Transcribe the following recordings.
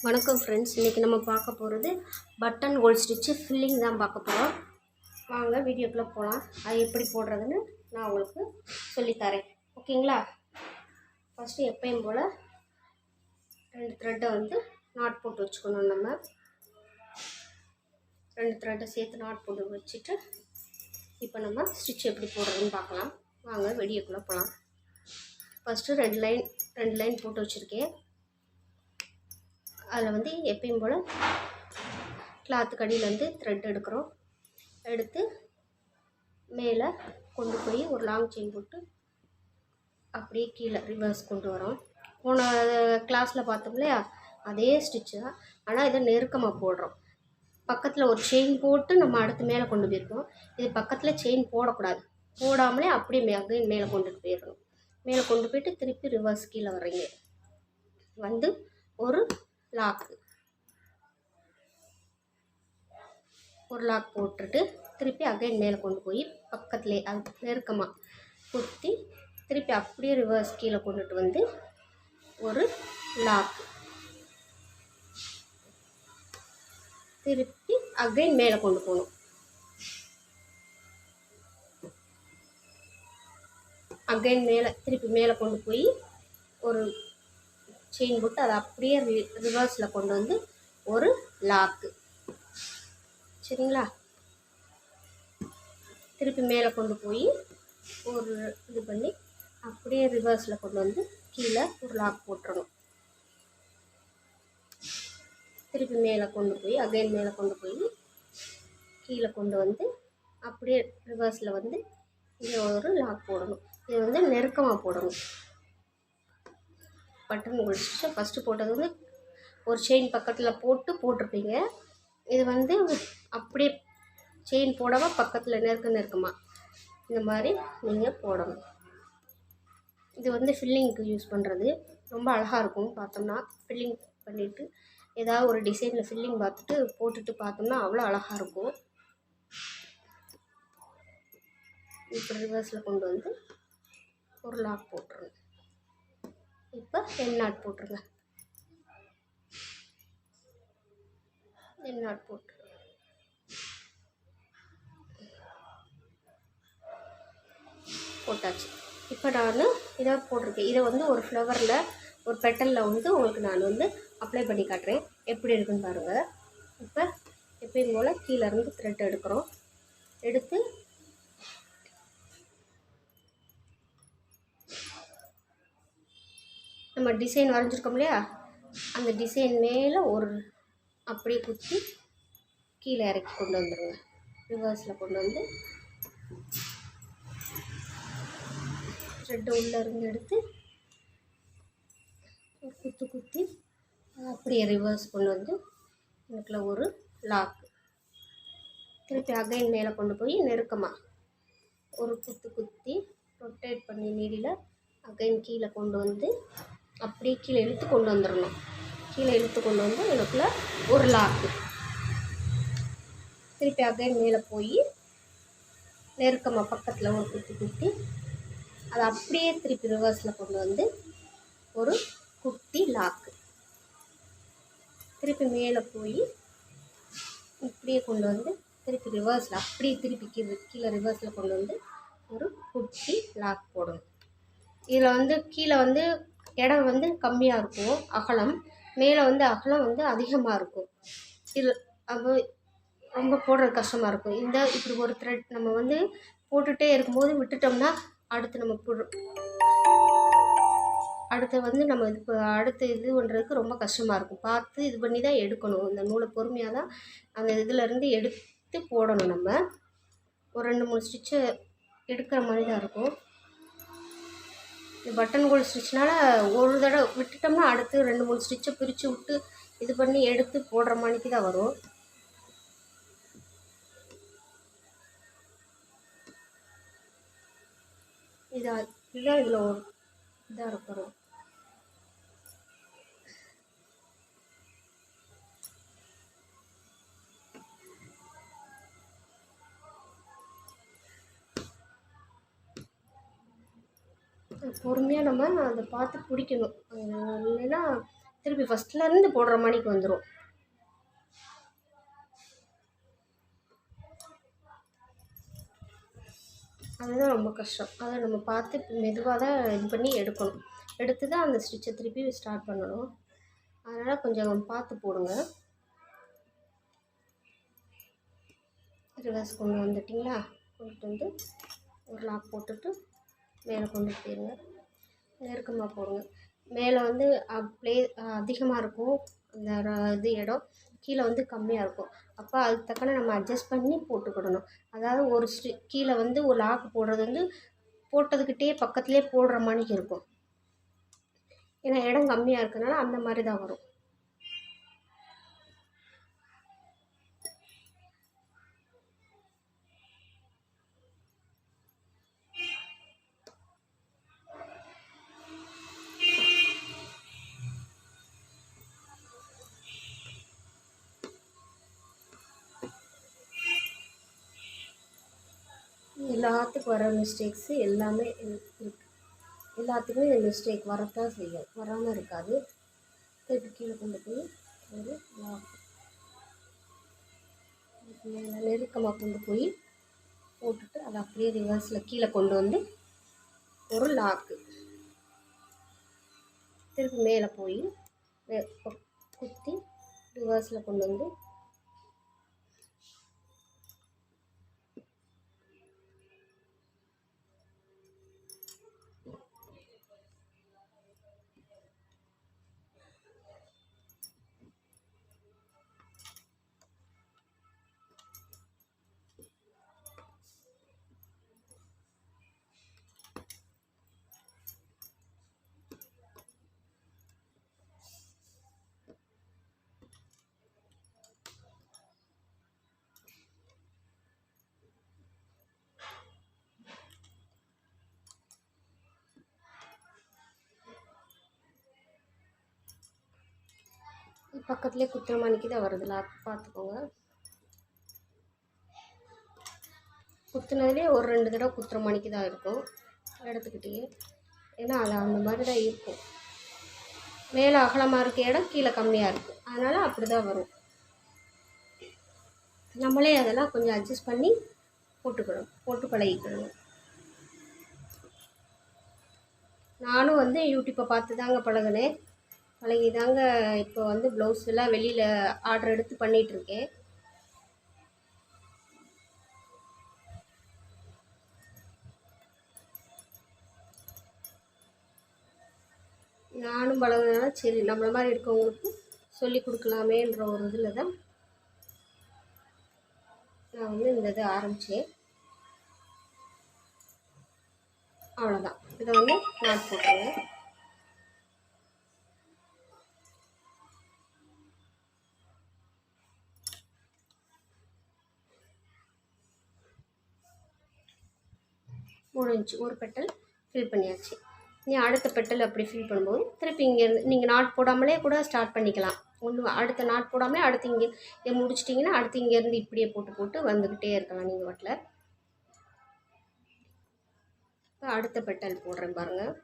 வணக்கம் ஃப்ரெண்ட்ஸ், இன்றைக்கி நம்ம பார்க்க போகிறது பட்டன் ஹோல் ஸ்டிச்சு ஃபில்லிங் தான் பார்க்க போகிறோம். வாங்க வீடியோக்குள்ளே போகலாம். அது எப்படி போடுறதுன்னு நான் உங்களுக்கு சொல்லித்தரேன். ஓகேங்களா? ஃபஸ்ட்டு எப்பயும் போல் 2 த்ரெட்டை நாட் போட்டு வச்சுக்கணும். நம்ம 2 த்ரெட்டை சேர்த்து நாட் போட்டு வச்சுட்டு இப்போ நம்ம ஸ்டிச் எப்படி போடுறதுன்னு பார்க்கலாம். வாங்க வீடியோக்குள்ளே போகலாம். ஃபஸ்ட்டு 2 லைன் போட்டு வச்சுருக்கேன். அதில் எப்பயும் போல் கிளாத்துக்கு அடியிலேருந்து த்ரெட் எடுக்கிறோம். எடுத்து மேலே கொண்டு போய் ஒரு லாங் செயின் போட்டு அப்படியே கீழே ரிவர்ஸ் கொண்டு வரோம். போன கிளாஸில் பார்த்தோம் இல்லையா, அதே ஸ்டிச்சு தான். ஆனால் இதை நெருக்கமாக போடுறோம். பக்கத்தில் ஒரு செயின் போட்டு நம்ம அடுத்து மேலே கொண்டு போயிருக்கோம். இது பக்கத்தில் செயின் போடக்கூடாது. போடாமலே அப்படியே அகைன் மேலே கொண்டுட்டு போயிடணும். மேலே கொண்டு போயிட்டு திருப்பி ரிவர்ஸ் கீழே வர்றீங்க. ஒரு லாக் போட்டுட்டு திருப்பி அகைன் மேலே கொண்டு போய் பக்கத்துலேயே அது நெருக்கமாக குத்தி திருப்பி அப்படியே ரிவர்ஸ் கீழே கொண்டுட்டு ஒரு லாக், திருப்பி அகைன் மேலே கொண்டு போகணும். அகைன் திருப்பி மேலே கொண்டு போய் ஒரு செயின் போட்டு அதை அப்படியே ரிவர்ஸில் கொண்டு ஒரு லாக்கு. சரிங்களா? திருப்பி மேலே கொண்டு போய் ஒரு இது பண்ணி அப்படியே ரிவர்ஸில் கொண்டு கீழே ஒரு லாக் போட்டுறணும். திருப்பி மேலே கொண்டு போய் அகைன் மேலே கொண்டு போய் கீழே கொண்டு அப்படியே ரிவர்ஸில் இங்கே ஒரு லாக் போடணும். இது நெருக்கமாக போடணும். பட்டன் ஹோல் ஸ்டிச்சை ஃபஸ்ட்டு போட்டது ஒரு செயின் பக்கத்தில் போட்டிருப்பீங்க. இது அப்படியே செயின் போடாமல் பக்கத்தில் நெருக்கமாக இந்த மாதிரி நீங்கள் போடணும். இது ஃபில்லிங்க்கு யூஸ் பண்ணுறது ரொம்ப அழகாக இருக்கும். பார்த்தோம்னா ஃபில்லிங் பண்ணிவிட்டு ஏதாவது ஒரு டிசைனில் ஃபில்லிங் பார்த்துட்டு போட்டுட்டு பார்த்தோம்னா அவ்வளோ அழகாக இருக்கும். இப்போ ரிவர்ஸில் கொண்டு ஒரு லாக் போட்டுருங்க. இப்போ எம் நாட் போட்டுருங்க. எம் நாட் போட்டு போட்டாச்சு. இப்போ நான் இதை போட்டிருக்கேன். இதை ஒரு ஃப்ளவரில் ஒரு பெட்டலில் உங்களுக்கு நான் அப்ளை பண்ணி காட்டுறேன். எப்படி இருக்குன்னு பாருங்கள். இப்போ எப்பயும் போல் கீழேருந்து த்ரெட் எடுக்கிறோம். எடுத்து நம்ம டிசைன் வரைஞ்சிருக்கோம் இல்லையா, அந்த டிசைன் மேலே ஒரு அப்படியே குத்தி கீழே இறக்கி கொண்டு வந்துடுங்க. ரிவர்ஸில் கொண்டு த்ரெட்டு உள்ளே இருந்து எடுத்து ஒரு குத்தி அப்படியே ரிவர்ஸ் கொண்டு இதுக்குள்ள ஒரு லாக், திருப்பி அகைன் மேலே கொண்டு போய் நெருக்கமாக ஒரு குத்தி ரொட்டேட் பண்ணி நீடில் அகைன் கீழே கொண்டு அப்படியே கீழே இழுத்து கொண்டு வந்துடணும். கீழே இழுத்து கொண்டு இதுக்குள்ள ஒரு லாக்கு, திருப்பி அகைன் மேலே போய் நெருக்கமாக பக்கத்தில் ஒரு குத்தி அதை அப்படியே திருப்பி ரிவர்ஸில் கொண்டு ஒரு குட்டி லாக்கு, திருப்பி மேலே போய் இப்படியே கொண்டு திருப்பி ரிவர்ஸில் அப்படியே திருப்பி கீழே ரிவர்ஸில் கொண்டு ஒரு குட்டி லாக் போடணும். இதில் கீழே இடம் கம்மியாக இருக்கும் அகலம், மேலே அகலம் அதிகமாக இருக்கும். இது அப்போ ரொம்ப போடுறது கஷ்டமாக இருக்கும். இப்படி ஒரு த்ரெட் நம்ம போட்டுகிட்டே இருக்கும்போது விட்டுட்டோம்னா அடுத்து நம்ம நம்ம அடுத்து இது பண்ணுறதுக்கு ரொம்ப கஷ்டமாக இருக்கும். பார்த்து இது பண்ணி தான் எடுக்கணும். இந்த நூலை பொறுமையாக தான் அந்த இதிலேருந்து எடுத்து போடணும். நம்ம ஒரு 2-3 ஸ்டிச்சு எடுக்கிற மாதிரி தான் இருக்கும். இந்த பட்டன் ஹோல் ஸ்டிச்னால் ஒரு தடவை விட்டுட்டோம்னா அடுத்து 2-3 ஸ்டிச்சை பிரித்து விட்டு இது பண்ணி எடுத்து போடுற மாதிரிக்கு தான் வரும். இதுதான் இதில் ஒரு இதாக இருக்கிறோம். பொறுமையாக நம்ம அதை பார்த்து பிடிக்கணும். இல்லைன்னா திருப்பி ஃபஸ்ட்லேருந்து போடுற மாதிரிக்கு வந்துடும். அதுதான் ரொம்ப கஷ்டம். அதை நம்ம பார்த்து மெதுவாக தான் இது பண்ணி எடுக்கணும். எடுத்து தான் அந்த ஸ்டிச்சை திருப்பி ஸ்டார்ட் பண்ணணும். அதனால் கொஞ்சம் பார்த்து போடுங்க. ரிவர்ஸ் கொண்டு வந்துட்டிங்களா? கொண்டுட்டு வந்து ஒரு லாக் போட்டுட்டு மேலே கொண்டு போயிருங்க. நெருக்கமாக போடுங்க. மேலே வந்து அதிகமாக இருக்கும் அந்த இது இடம், கீழே வந்து கம்மியாக இருக்கும். அப்போ அதுக்கு தக்கன நம்ம அட்ஜஸ்ட் பண்ணி போட்டுக்கிடணும். அதாவது ஒரு கீழே வந்து ஒரு லாக்கு போடுறது வந்து போட்டதுக்கிட்டே பக்கத்துலேயே போடுற மாதிரிக்கு இருக்கும். ஏன்னா இடம் கம்மியாக இருக்கனால அந்த மாதிரி தான் வரும். எல்லாத்துக்கும் வர மிஸ்டேக்ஸு எல்லாமே இருக்குது. எல்லாத்துக்குமே இந்த மிஸ்டேக் வரத்தான் செய்யும், வராமல் இருக்காது. திருப்பி கீழே கொண்டு போய் ஒரு லாக் மேலே நெருக்கமாக கொண்டு போய் போட்டுட்டு அதை அப்படியே ரிவர்ஸில் கீழே கொண்டு வந்து ஒரு லாக்கு திருப்பி மேலே போய் குத்தி ரிவர்ஸில் கொண்டு வந்து பக்கத்துலேயே குத்துற மணிக்கு தான் வருது லாக், பார்த்துக்கோங்க. குத்துனதுலேயே ஒரு 2 தடவை குத்துற மணிக்கு தான் இருக்கும் எடுத்துக்கிட்டே. ஏன்னா அது அந்த மாதிரி தான் இருக்கும். மேலே அகலமாக இருக்க இடம் கீழே கம்மியாக இருக்குது, அதனால் அப்படி தான் வரும். நம்மளே அதெல்லாம் கொஞ்சம் அட்ஜஸ்ட் பண்ணி போட்டு பழகிக்கணும். நானும் வந்து யூடியூப்பை பார்த்து தாங்க பழகி தாங்க இப்போ வந்து ப்ளவுஸ் எல்லாம் வெளியில் ஆர்டர் எடுத்து பண்ணிகிட்ருக்கேன். நானும் பழகினால சரி நம்மள மாதிரி இருக்கவங்களுக்கு சொல்லி கொடுக்கலாமேன்ற ஒரு இதில் தான் நான் வந்து இந்த இதை ஆரம்பித்தேன். அவ்வளோதான். இதை வந்து நாட் போட்டுருங்க. முடிஞ்சு ஒரு பெட்டல் ஃபில் பண்ணியாச்சு. நீ அடுத்த பெட்டல் அப்படி ஃபில் பண்ணும்போது திருப்பி இங்கேருந்து நீங்கள் நாட் போடாமலே கூட ஸ்டார்ட் பண்ணிக்கலாம். அடுத்த நாட் போடாமலே அடுத்து இதை முடிச்சிட்டிங்கன்னா அடுத்து இங்கேருந்து இப்படியே போட்டு வந்துக்கிட்டே இருக்கலாம் நீங்கள் வாட்டில். இப்போ அடுத்த பெட்டல் போடுறேன் பாருங்கள்.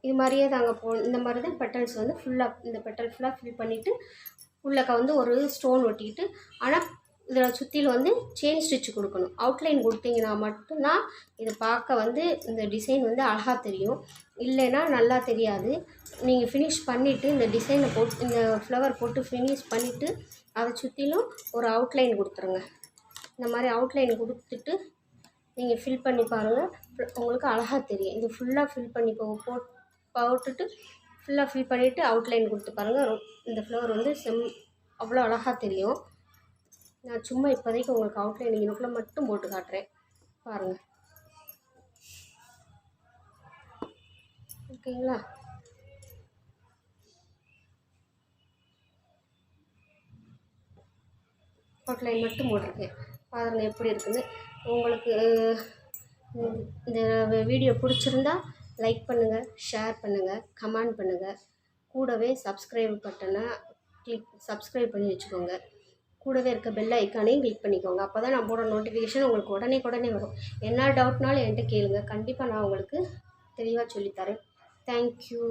இது மாதிரியே தாங்க இந்த மாதிரி தான் பெட்டல்ஸ் வந்து இந்த பெட்டல் ஃபுல்லாக ஃபில் பண்ணிவிட்டு உள்ளக்க வந்து ஒரு ஸ்டோன் ஒட்டிக்கிட்டு, ஆனால் இதில் சுற்றிலும் வந்து செயின் ஸ்டிச் கொடுக்கணும். அவுட்லைன் கொடுத்தீங்கன்னா மட்டும்தான் இதை பார்க்க வந்து இந்த டிசைன் வந்து அழகாக தெரியும், இல்லைன்னா நல்லா தெரியாது. நீங்கள் ஃபினிஷ் பண்ணிவிட்டு இந்த டிசைனை இந்த ஃப்ளவர் போட்டு ஃபினிஷ் பண்ணிவிட்டு அதை சுற்றிலும் ஒரு அவுட்லைன் கொடுத்துருங்க. இந்த மாதிரி அவுட்லைன் கொடுத்துட்டு நீங்கள் ஃபில் பண்ணி பாருங்கள், உங்களுக்கு அழகாக தெரியும். இது ஃபுல்லாக ஃபில் பண்ணி போட்டுட்டு ஃபுல்லாக ஃபில் பண்ணிவிட்டு அவுட்லைன் கொடுத்து பாருங்கள். இந்த ஃப்ளவர் வந்து அவ்வளோ அழகாக தெரியும். நான் சும்மா இப்போதைக்கு உங்களுக்கு அவுட்லைன் இங்கனுக்குள்ளே மட்டும் போட்டு காட்டுறேன் பாருங்கள். ஓகேங்களா? அவுட்லைன் மட்டும் போட்டிருக்கேன் பாருங்கள் எப்படி இருக்குன்னு. உங்களுக்கு இந்த வீடியோ பிடிச்சிருந்தா லைக் பண்ணுங்கள், ஷேர் பண்ணுங்கள், கமெண்ட் பண்ணுங்கள். கூடவே சப்ஸ்கிரைப் பட்டனை சப்ஸ்கிரைப் பண்ணி வச்சுக்கோங்க. கூடவே இருக்க பெல் ஐக்கானையும் கிளிக் பண்ணிக்கோங்க. அப்போ தான் நான் போடுற நோட்டிஃபிகேஷன் உங்களுக்கு உடனே வரும். என்ன டவுட்னாலும் என்கிட்ட கேளுங்க, கண்டிப்பாக நான் உங்களுக்கு தெளிவாக சொல்லித்தரேன். தேங்க்யூ.